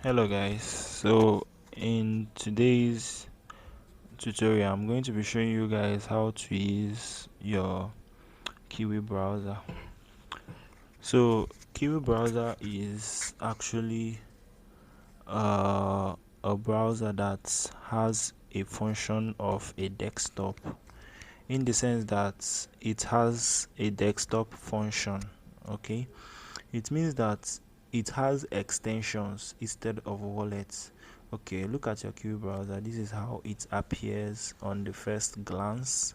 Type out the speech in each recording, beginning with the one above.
Hello guys, so in today's tutorial I'm going to be showing you guys how to use your kiwi browser. So kiwi browser is actually a browser that has a function of a desktop, in the sense that it has a desktop function. Okay, it means that it has extensions instead of wallets. Okay, look at your Kiwi browser. This is how it appears on the first glance.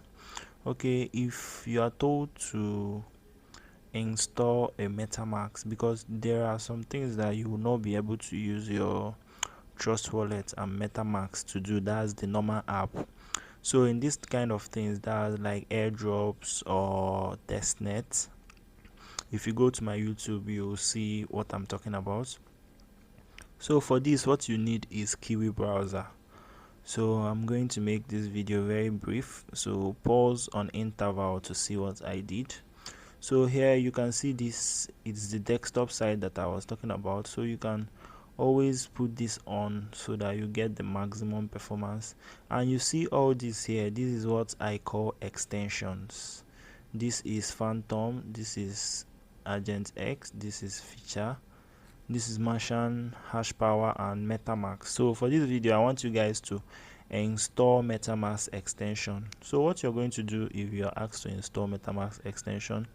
Okay, if you are told to install a Metamask, because there are some things that you will not be able to use your Trust Wallet and Metamask to do, that's the normal app. So in this kind of things, that's like airdrops or testnet. If you go to my YouTube, you'll see what I'm talking about. So for this, what you need is Kiwi browser. So I'm going to make this video very brief, so pause on interval to see what I did. So here you can see this, it's the desktop side that I was talking about. So you can always put this on so that you get the maximum performance. And you see all this here, this is what I call extensions. This is Phantom, this is Agent X, this is Feature, this is Martian, Hash Power, and Metamask. So for this video I want you guys to install Metamask extension. So what you're going to do if you are asked to install Metamask extension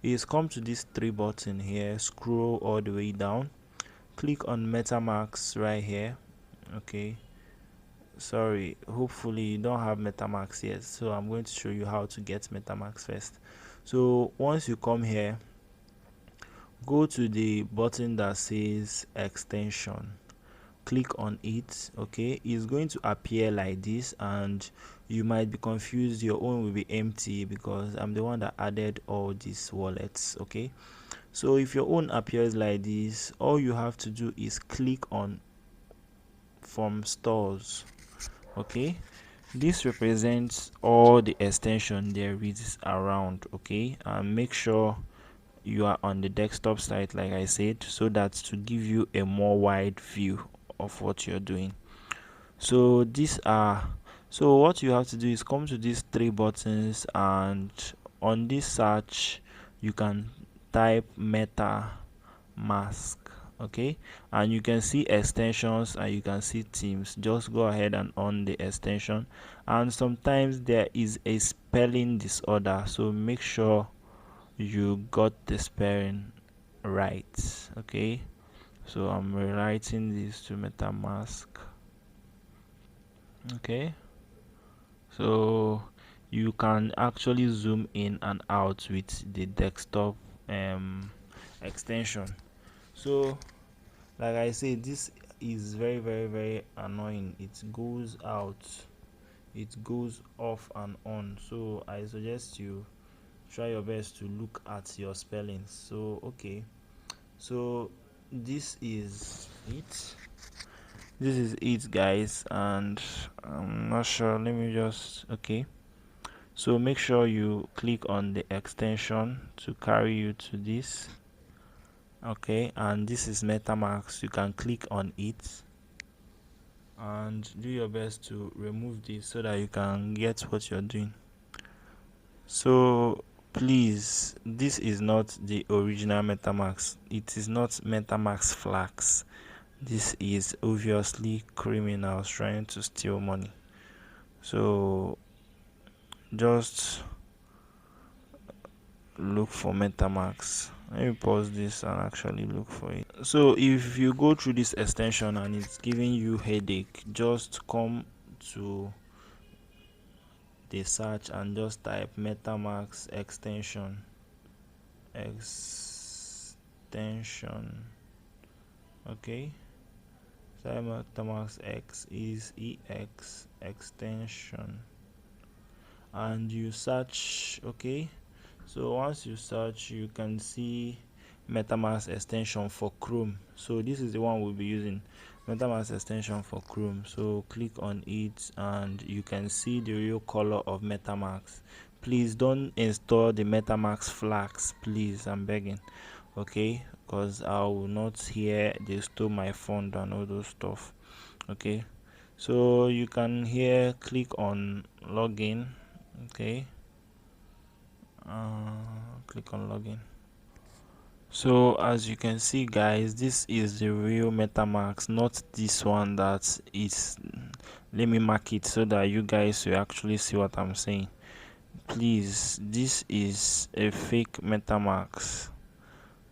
is come to this three button here, scroll all the way down, click on Metamask right here. Okay, sorry, hopefully you don't have Metamask yet, so I'm going to show you how to get Metamask first. So once you come here, go to the button that says extension, click on it. Okay, it's going to appear like this and you might be confused. Your own will be empty because I'm the one that added all these wallets. Okay, so if your own appears like this, all you have to do is click on from stores. Okay, this represents all the extension there is around. Okay, and make sure you are on the desktop site like I said, so that to give you a more wide view of what you're doing. So these are, so what you have to do is come to these three buttons, and on this search you can type Metamask. Okay, and you can see extensions and you can see themes. Just go ahead and on the extension, and sometimes there is a spelling disorder, so make sure you got the spelling right. Okay, so I'm rewriting this to Metamask. Okay, so you can actually zoom in and out with the desktop extension. So like I say, this is very annoying. It goes out, it goes off and on, so I suggest you try your best to look at your spellings. So okay, so this is it, guys, and I'm not sure, let me just, okay, so make sure you click on the extension to carry you to this. Okay, and this is Metamask. You can click on it and do your best to remove this so that you can get what you're doing. So please, this is not the original Metamask. It is not Metamask Flax. This is obviously criminals trying to steal money. So just look for Metamask. Let me pause this and actually look for it. So if you go through this extension and it's giving you headache, just come to the search and just type Metamask extension. Okay, so Metamask X is EX extension, and you search. Okay, so once you search, you can see Metamask extension for Chrome. So this is the one we'll be using, Metamask extension for Chrome. So click on it and you can see the real color of Metamask. Please don't install the Metamask Flax, please, I'm begging. okay, because I will not hear they stole my phone and all those stuff. Okay, so you can here click on login. Okay, click on login. So as you can see guys, this is the real Metamask, not this one that is, let me mark it so that you guys will actually see what I'm saying. Please, this is a fake Metamask.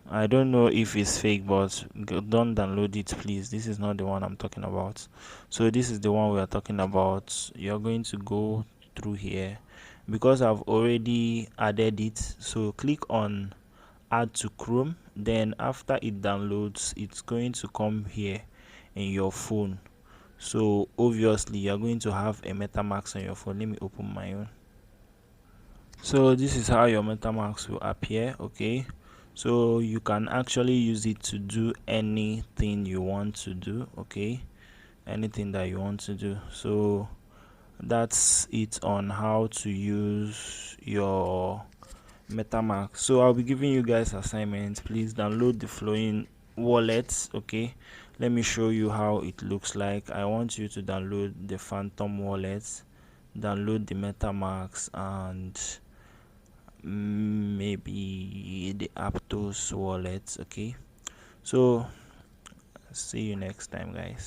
I don't know if it's fake, but don't download it please. This is not the one I'm talking about. So this is the one we are talking about. You're going to go through here because I've already added it. So click on add to Chrome, then after it downloads, it's going to come here in your phone. So obviously you're going to have a Metamask on your phone. Let me open my own. So this is how your Metamask will appear. Okay, so you can actually use it to do anything you want to do. Okay, anything that you want to do. So that's it on how to use your Metamask. So I'll be giving you guys assignments. Please download the flowing wallets. Okay, let me show you how it looks like. I want you to download the Phantom wallets, download the Metamask, and maybe the Aptos wallets. Okay, so see you next time guys.